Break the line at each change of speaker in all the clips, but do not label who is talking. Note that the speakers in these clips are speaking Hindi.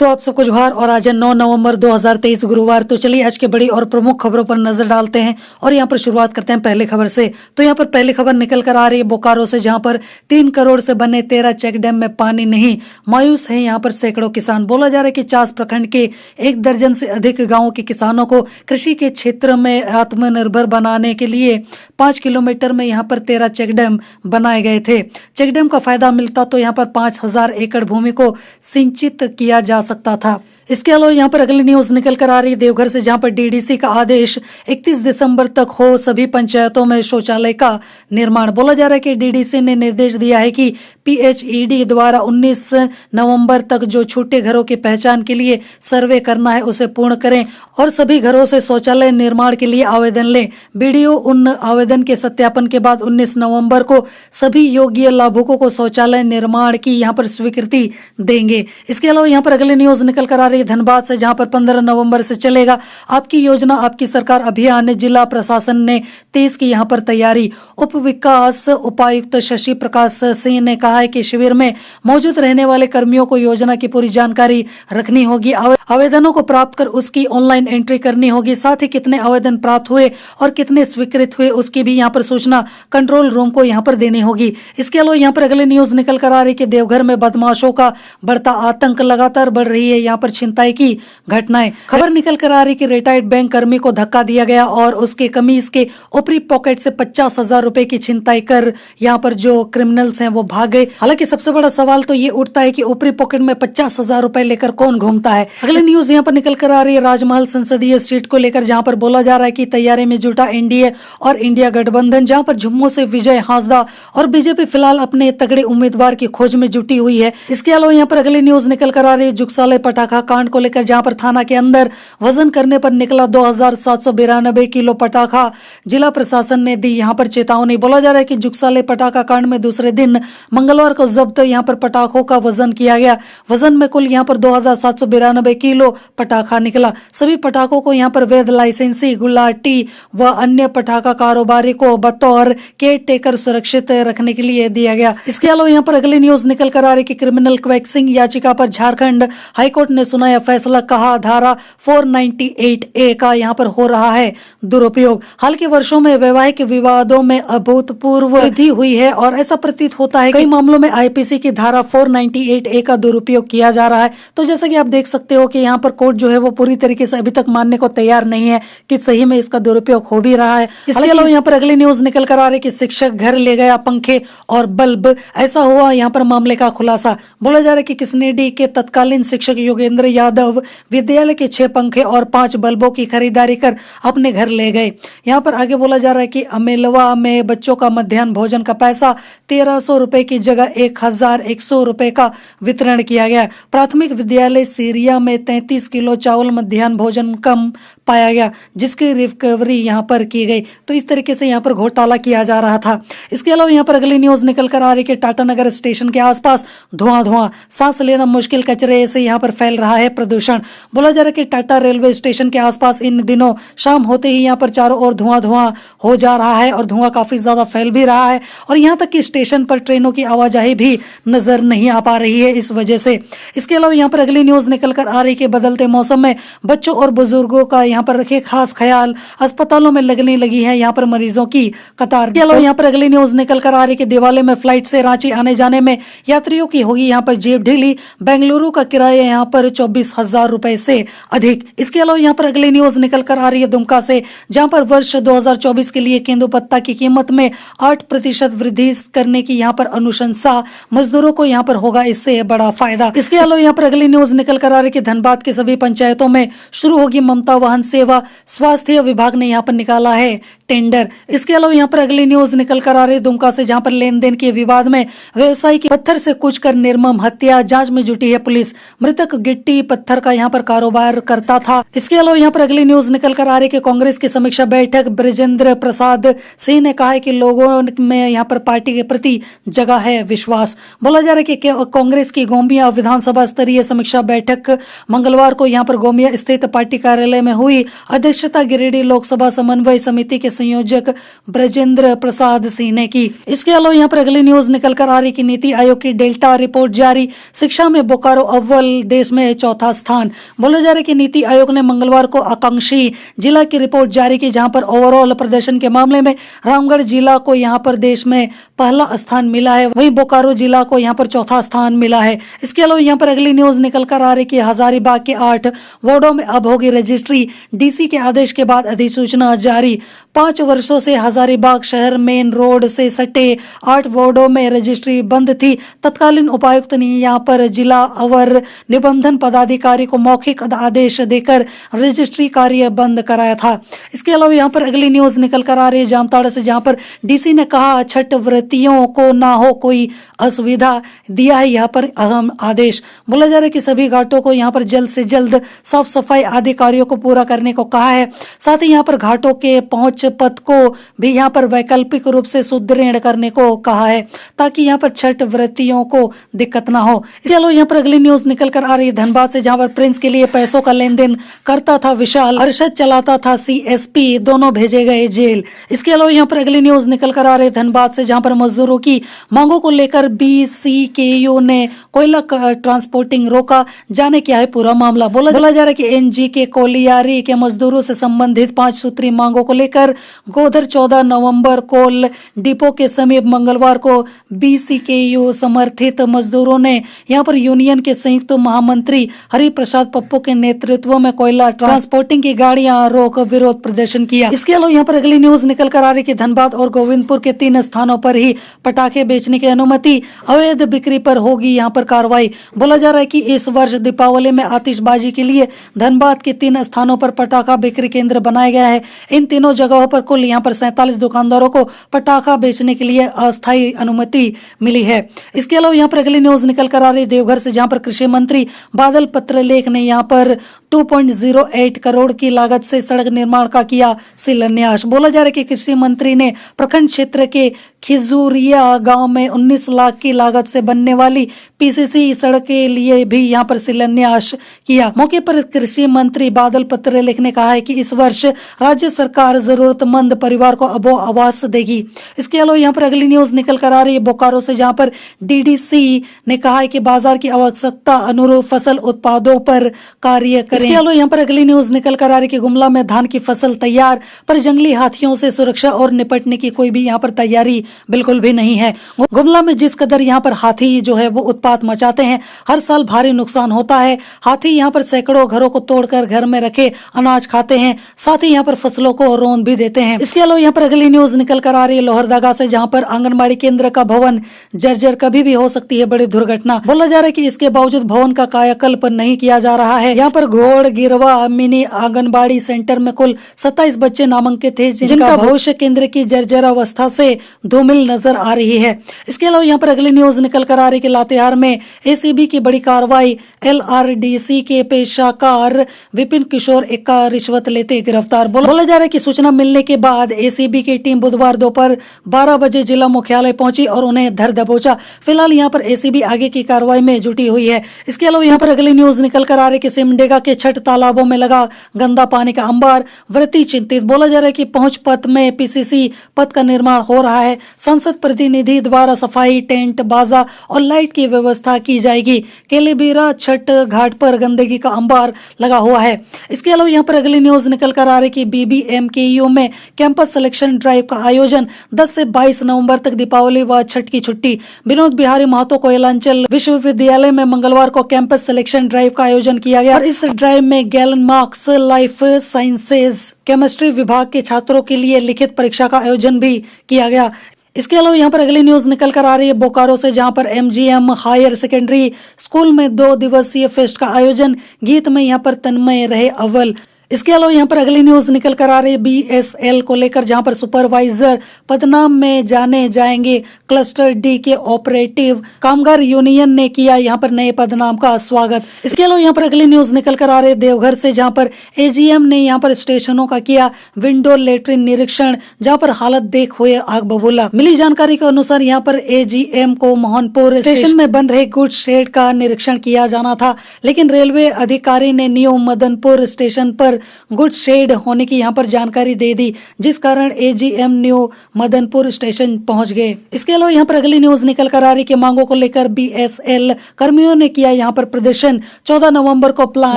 तो आप सबको जोहार और आज है 9 नवंबर 2023 गुरुवार। तो चलिए आज की बड़ी और प्रमुख खबरों पर नजर डालते हैं और यहाँ पर शुरुआत करते हैं पहली खबर से। तो यहाँ पर पहली खबर निकल कर आ रही है बोकारो से, जहाँ पर 3 करोड़ से बने 13 चेक डैम में पानी नहीं, मायूस है यहाँ पर सैकड़ों किसान। बोला जा रहा है कि चास प्रखंड के 1 दर्जन से अधिक गाँव के किसानों को कृषि के क्षेत्र में आत्मनिर्भर बनाने के लिए 5 किलोमीटर में यहाँ पर 13 चेक डैम बनाए गए थे। चेक डैम का फायदा मिलता तो यहाँ पर 5,000 एकड़ भूमि को सिंचित किया जा सकता था। इसके अलावा यहाँ पर अगली न्यूज निकल कर आ रही है देवघर से, जहाँ पर डीडीसी का आदेश 31 दिसंबर तक हो सभी पंचायतों में शौचालय का निर्माण। बोला जा रहा है कि डीडीसी ने निर्देश दिया है कि पीएचईडी द्वारा 19 नवंबर तक जो छूटे घरों की पहचान के लिए सर्वे करना है उसे पूर्ण करें और सभी घरों से शौचालय निर्माण के लिए आवेदन लें। बीडीओ उन आवेदन के सत्यापन के बाद 19 नवंबर को सभी योग्य लाभुकों को शौचालय निर्माण की यहाँ पर स्वीकृति देंगे। इसके अलावा यहाँ पर अगली न्यूज निकल कर आ रही है धनबाद से, जहाँ पर 15 नवंबर से चलेगा आपकी योजना आपकी सरकार अभियान। जिला प्रशासन ने तेज की यहाँ पर तैयारी। उप विकास उपायुक्त शशि प्रकाश सिंह ने कहा है कि शिविर में मौजूद रहने वाले कर्मियों को योजना की पूरी जानकारी रखनी होगी। आवेदनों को प्राप्त कर उसकी ऑनलाइन एंट्री करनी होगी। साथ ही कितने आवेदन प्राप्त हुए और कितने स्वीकृत हुए उसकी भी यहाँ पर सूचना कंट्रोल रूम को यहाँ पर देनी होगी। इसके अलावा यहाँ पर अगले न्यूज निकल कर आ रही कि देवघर में बदमाशों का बढ़ता आतंक, लगातार बढ़ रही है यहाँ पर छिनताई की घटनाएं। खबर निकल कर आ रही कि रिटायर्ड बैंक कर्मी को धक्का दिया गया और उसके कमीज के ऊपरी पॉकेट से 50,000 रुपए की छिनताई कर यहाँ पर जो क्रिमिनल्स हैं वो भाग गए। हालांकि सबसे बड़ा सवाल तो ये उठता है कि ऊपरी पॉकेट में 50,000 रुपए लेकर कौन घूमता है। अगली न्यूज यहाँ पर निकल कर आ रही है राजमहल संसदीय सीट को लेकर, जहाँ पर बोला जा रहा है कि तैयारी में जुटा एनडीए और इंडिया गठबंधन, जहाँ पर झुम्मू से विजय हांसदा और बीजेपी फिलहाल अपने तगड़े उम्मीदवार की खोज में जुटी हुई है। इसके अलावा यहाँ पर अगली न्यूज निकल कर आ रही है जुगसाले पटाखा कांड को लेकर, जहाँ पर थाना के अंदर वजन करने पर निकला 2,792 किलो पटाखा। जिला प्रशासन ने दी यहाँ पर चेतावनी। बोला जा रहा है कि जुगसाले पटाखा कांड में दूसरे दिन मंगलवार को जब्त यहाँ पर पटाखों का वजन किया गया। वजन में कुल यहाँ पर 2,792 किलो पटाखा निकला। सभी पटाखों को यहाँ पर वैध लाइसेंसी गुलाटी व अन्य पटाखा कारोबारी को बतौर केयर टेकर सुरक्षित रखने के लिए दिया गया। इसके अलावा यहाँ पर अगली न्यूज निकल कर आ रही कि क्रिमिनल क्वैक्सिंग याचिका पर झारखंड हाईकोर्ट ने सुनाया फैसला। कहा धारा 498A का यहाँ पर हो रहा है दुरुपयोग। हाल के वर्षों में वैवाहिक विवादों में अभूतपूर्व वृद्धि हुई है और ऐसा प्रतीत होता है कई मामलों में आईपीसी की धारा 498A का दुरुपयोग किया जा रहा है। तो जैसा कि आप देख सकते हो कि यहाँ पर कोर्ट जो है वो पूरी तरीके से अभी तक मानने को तैयार नहीं है कि सही में इसका दुरुपयोग हो भी रहा है। इसके अलावा यहाँ पर अगली न्यूज निकल कर आ रही कि शिक्षक घर ले गया पंखे और बल्ब, ऐसा हुआ यहाँ पर मामले का खुलासा। बोला जा रहा है कि किसनेडी के तत्कालीन शिक्षक योगेंद्र यादव विद्यालय के 6 पंखे और 5 बल्बों की खरीदारी कर अपने घर ले गए। यहाँ पर आगे बोला जा रहा है कि अमेलवा में बच्चों का मध्याह्न भोजन का पैसा 1,300 रुपए की जगह 1,100 रुपए का वितरण किया गया। प्राथमिक विद्यालय सीरिया में 33 किलो चावल मध्याह्न भोजन कम पाया गया, जिसकी रिकवरी यहाँ पर की गई। तो इस तरीके से यहाँ पर घोटाला किया जा रहा था। इसके अलावा यहाँ पर अगली न्यूज निकल कर आ रही कि टाटानगर स्टेशन के आसपास धुआं, सांस लेना मुश्किल, कचरे से यहाँ पर फैल रहा है प्रदूषण। बोला जा रहा है कि टाटा रेलवे स्टेशन के आसपास इन दिनों शाम होते ही यहाँ पर चारों ओर धुआं हो जा रहा है और धुआं काफी ज्यादा फैल भी रहा है और यहाँ तक कि स्टेशन पर ट्रेनों की आवाजाही भी नजर नहीं आ पा रही है इस वजह से। इसके अलावा यहाँ पर अगली न्यूज निकल कर आ रही कि बदलते मौसम में बच्चों और बुजुर्गों का यहाँ पर रखे खास ख्याल, अस्पतालों में लगने लगी है यहाँ पर मरीजों की कतार। यहाँ पर अगली न्यूज निकल कर आ रही कि दिवाली में फ्लाइट से रांची आने जाने में यात्रियों की होगी यहाँ पर जेब ढीली। बेंगलुरु का किराया यहाँ पर 24,000 रुपए से अधिक। इसके अलावा यहाँ पर अगली न्यूज निकल कर आ रही है दुमका से, जहाँ पर वर्ष 2024 के लिए केंदुपत्ता की कीमत में 8% वृद्धि करने की यहाँ पर अनुशंसा। मजदूरों को यहाँ पर होगा इससे बड़ा फायदा। इसके अलावा यहाँ पर अगली न्यूज निकल कर आ रही कि धनबाद के सभी पंचायतों में शुरू होगी ममता वाहन सेवा। स्वास्थ्य विभाग ने यहाँ पर निकाला है टेंडर। इसके अलावा यहाँ पर अगली न्यूज निकल कर आ रही दुमका से, जहाँ पर लेन देन के विवाद में व्यवसायी की पत्थर से कुचकर निर्मम हत्या, जांच में जुटी है पुलिस। मृतक गिट्टी पत्थर का यहाँ पर कारोबार करता था। इसके अलावा यहाँ पर अगली न्यूज निकल कर आ रही कि कांग्रेस की समीक्षा बैठक, ब्रजेंद्र प्रसाद सिंह ने कहा है कि लोगों में यहाँ पर पार्टी के प्रति जगह है विश्वास। बोला जा रहा है कि कांग्रेस की गोमिया विधानसभा स्तरीय समीक्षा बैठक मंगलवार को यहाँ पर गोमिया स्थित पार्टी कार्यालय में हुई। हुई। अध्यक्षता गिरिडीह लोकसभा समन्वय समिति के संयोजक ब्रजेंद्र प्रसाद सिंह ने की। इसके अलावा यहाँ पर अगली न्यूज निकल कर आ रही कि नीति आयोग की डेल्टा रिपोर्ट जारी, शिक्षा में बोकारो अव्वल, देश में चौथा स्थान। बोला जा रहा है कि नीति आयोग ने मंगलवार को आकांक्षी जिला की रिपोर्ट जारी की, जहां पर ओवरऑल प्रदर्शन के मामले में रामगढ़ जिला को यहां पर देश में पहला स्थान मिला है, वहीं बोकारो जिला को यहां पर चौथा स्थान मिला है। इसके अलावा यहां पर अगली न्यूज निकल कर आ रही कि हजारीबाग के 8 वार्डों में अब होगी रजिस्ट्री, डीसी के आदेश के बाद अधिसूचना जारी। 5 वर्षों से हजारीबाग शहर मेन रोड से सटे 8 वार्डों में रजिस्ट्री बंद थी। तत्कालीन उपायुक्त ने यहां पर जिला अवर निबंधन पदाधिकारी को मौखिक आदेश देकर रजिस्ट्री कार्य बंद कराया था। इसके अलावा यहां पर अगली न्यूज निकल कर आ रही है जामताड़ा से, जहां पर डीसी ने कहा छठ व्रतियों को ना हो कोई असुविधा, दिया है यहां पर अहम आदेश। बोला जा रहा है कि सभी घाटों को यहां पर जल्द से जल्द साफ सफाई आदि कार्यों को पूरा करने को कहा है। साथ ही यहां पर घाटों के पहुंच पथ को भी यहां पर वैकल्पिक रूप से सुदृढ़ करने को कहा है, ताकि यहां पर छठ व्रतियों को दिक्कत ना हो। चलो यहां पर अगली न्यूज निकल कर आ रही है धनबाद से, जहां पर प्रिंस के लिए पैसों का लेन देन करता था विशाल, अरशद चलाता था सीएसपी, दोनों भेजे गए जेल। इसके अलावा यहां पर अगली न्यूज निकल कर आ रही है धनबाद से, जहां पर मजदूरों की मांगों को लेकर बीसीकेयू ने कोयला ट्रांसपोर्टिंग रोका, जाने क्या है पूरा मामला। बोला जा रहा है कि एनजी के कोलियारी के मजदूरों से संबंधित 5 सूत्री मांगों को लेकर गोधर 14 नवंबर कोल डिपो के समीप मंगलवार को बीसीकेयू समर्थित मजदूरों ने यहां पर यूनियन के संयुक्त महामंत्री हरि प्रसाद पप्पू के नेतृत्व में कोयला ट्रांसपोर्टिंग की गाड़ियां रोक विरोध प्रदर्शन किया। इसके अलावा यहां पर अगली न्यूज निकल कर आ रही कि धनबाद और गोविंदपुर के 3 स्थानों पर ही पटाखे बेचने की अनुमति, अवैध बिक्री पर होगी यहां पर कार्रवाई। बोला जा रहा है कि इस वर्ष दीपावली में आतिशबाजी के लिए धनबाद के 3 स्थानों पर पटाखा बिक्री केंद्र बनाया गया है। इन तीनों जगहों पर कुल यहां पर 47 दुकानदारों को पटाखा बेचने के लिए अस्थायी अनुमति मिली है। इसके अलावा यहां पर अगली न्यूज निकल कर आ रही देवघर से, जहां पर कृषि मंत्री बादल पत्रलेख ने यहां पर 2.08 करोड़ की लागत से सड़क निर्माण का किया शिलान्यास। बोला जा रहा है कि कृषि मंत्री ने प्रखंड क्षेत्र के खिजूरिया गांव में 19 लाख की लागत से बनने वाली पीसीसी सड़क के लिए भी यहां पर शिलान्यास किया। मौके पर कृषि मंत्री बादल पत्रलेख ने कहा है कि इस वर्ष राज्य सरकार जरूरतमंद परिवार को अबो आवास देगी। इसके अलावा यहां पर अगली न्यूज निकल कर आ रही है बोकारो से, जहां पर डीडीसी ने कहा है कि बाजार की आवश्यकता अनुरूप फसल उत्पादों पर कार्य करें। इसके अलावा यहां पर अगली न्यूज निकल कर आ रही है कि गुमला में धान की फसल तैयार, पर जंगली हाथियों से सुरक्षा और निपटने की कोई भी यहां पर तैयारी बिल्कुल भी नहीं है। गुमला में जिस कदर यहाँ पर हाथी जो है वो उत्पात मचाते हैं, हर साल भारी नुकसान होता है। हाथी यहाँ पर सैकड़ों घरों को तोड़कर घर में रखे अनाज खाते हैं, साथ ही यहाँ पर फसलों को रौंद भी देते हैं। इसके अलावा यहाँ पर अगली न्यूज निकल कर आ रही है लोहरदगा से, जहाँ पर आंगनबाड़ी केंद्र का भवन जर्जर, कभी भी हो सकती है बड़ी दुर्घटना। बोला जा रहा है कि इसके बावजूद भवन का कायाकल्प नहीं किया जा रहा है। यहाँ पर घोड़ गिरवा मिनी आंगनबाड़ी सेंटर में कुल 27 बच्चे नामांकित थे, जिनका भविष्य केंद्र की जर्जर अवस्था से धूमिल नजर आ रही है। इसके अलावा यहाँ पर अगली न्यूज निकल कर आ रही है कि लातेहार में एसीबी की बड़ी कार्रवाई, एलआरडीसी के पेशाकार विपिन किशोर एक्का रिश्वत लेते गिरफ्तार। बोला जा रहा है कि सूचना मिलने के बाद एसीबी की टीम बुधवार दोपहर 12 बजे जिला मुख्यालय पहुंची और उन्हें धर दबोचा। फिलहाल यहाँ पर एसीबी आगे की कार्रवाई में जुटी हुई है। इसके अलावा यहाँ पर अगली न्यूज निकल कर आ रही है कि सिमडेगा के 6 तालाबों में लगा गंदा पानी का अंबार, व्रती चिंतित। बोला जा रहा है कि पहुंच पथ में पीसीसी पथ का निर्माण हो रहा है। संसद प्रतिनिधि द्वारा सफाई, टेंट, बाजा और लाइट की व्यवस्था की जाएगी। केलेबीरा छठ घाट पर गंदगी का अंबार लगा हुआ है। इसके अलावा यहाँ पर अगली न्यूज निकल कर आ रही कि बीबीएमकेयू में कैंपस सिलेक्शन ड्राइव का आयोजन 10 से 22 नवंबर तक, दीपावली व छठ की छुट्टी। विनोद बिहारी महतो कोयलांचल विश्वविद्यालय में मंगलवार को कैंपस सिलेक्शन ड्राइव का आयोजन किया गया और इस ड्राइव में gallon marks life sciences chemistry विभाग के छात्रों के लिए लिखित परीक्षा का आयोजन भी किया गया। इसके अलावा यहाँ पर अगली न्यूज निकल कर आ रही है बोकारो से, जहाँ पर एमजीएम हायर सेकेंडरी स्कूल में 2 दिवसीय फेस्ट का आयोजन, गीत में यहाँ पर तन्मय रहे अव्वल। इसके अलावा यहाँ पर अगली न्यूज निकल कर आ रही है बीएसएल को लेकर, जहां पर सुपरवाइजर पदनाम में जाने जाएंगे क्लस्टर डी के ऑपरेटिव। कामगार यूनियन ने किया यहाँ पर नए पदनाम का स्वागत। इसके अलावा यहाँ पर अगली न्यूज निकल कर आ रही है देवघर से, जहां पर एजीएम ने यहाँ पर स्टेशनों का किया विंडो लेटरिन निरीक्षण, जहाँ पर हालत देख हुए आग बबूला। मिली जानकारी के अनुसार यहाँ पर एजीएम को मोहनपुर स्टेशन में बन रहे गुड्स शेड का निरीक्षण किया जाना था, लेकिन रेलवे अधिकारी ने न्यू मदनपुर स्टेशन पर पर गुड्स शेड होने की यहाँ पर जानकारी दे दी, जिस कारण एजीएम न्यू मदनपुर स्टेशन पहुंच गए। इसके अलावा यहाँ पर अगली न्यूज निकल कर आ रही कि मांगों को लेकर बीएसएल कर्मियों ने किया यहाँ पर प्रदर्शन। 14 नवंबर को प्लान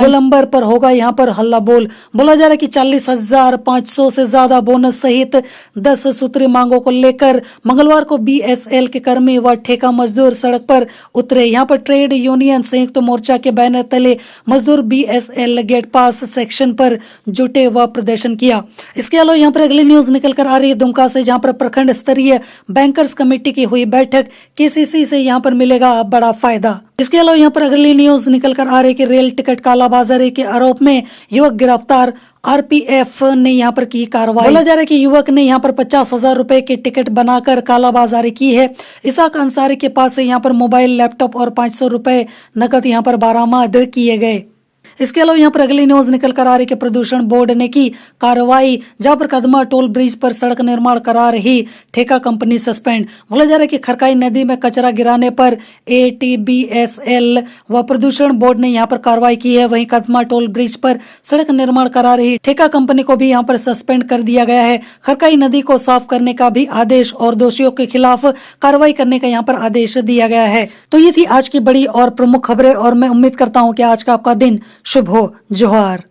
गोलंबर पर होगा यहाँ पर हल्ला बोल। बोला जा रहा है कि 40,500 से ज्यादा बोनस सहित 10 सूत्री मांगों को लेकर मंगलवार को बीएसएल के कर्मी व ठेका मजदूर सड़क पर उतरे। यहाँ पर ट्रेड यूनियन संयुक्त मोर्चा के बैनर तले मजदूर बीएसएल गेट पास सेक्शन पर जुटे व प्रदर्शन किया। इसके अलावा यहाँ पर अगली न्यूज निकल कर आ रही है दुमका से, जहाँ पर प्रखंड स्तरीय बैंकर्स कमेटी की हुई बैठक, केसीसी से यहाँ पर मिलेगा बड़ा फायदा। इसके अलावा यहाँ पर अगली न्यूज निकल कर आ रही है कि रेल टिकट कालाबाजारी के आरोप में युवक गिरफ्तार, आरपीएफ ने यहाँ पर की कार्रवाई। बोला जा रहा है कि युवक ने यहाँ पर 50,000 रुपए के टिकट बनाकर कालाबाजारी की है। इसाक अंसारी के पास से यहाँ पर मोबाइल, लैपटॉप और 500 रुपए नकद यहाँ पर बरामद किए गए। इसके अलावा यहाँ पर अगली न्यूज निकल कर आ रही है कि प्रदूषण बोर्ड ने की कार्रवाई, जहां पर कदमा टोल ब्रिज पर सड़क निर्माण करा रही ठेका कंपनी सस्पेंड। बोला जा रहा है कि खरकाई नदी में कचरा गिराने पर एटीबीएसएल व प्रदूषण बोर्ड ने यहाँ पर कार्रवाई की है। वहीं कदमा टोल ब्रिज पर सड़क निर्माण करा रही ठेका कंपनी को भी यहाँ पर सस्पेंड कर दिया गया है। खरकाई नदी को साफ करने का भी आदेश और दोषियों के खिलाफ कार्रवाई करने का यहाँ पर आदेश दिया गया है। तो ये थी आज की बड़ी और प्रमुख खबरें और मैं उम्मीद करता हूँ कि आज का आपका दिन शुभ हो। जोहार।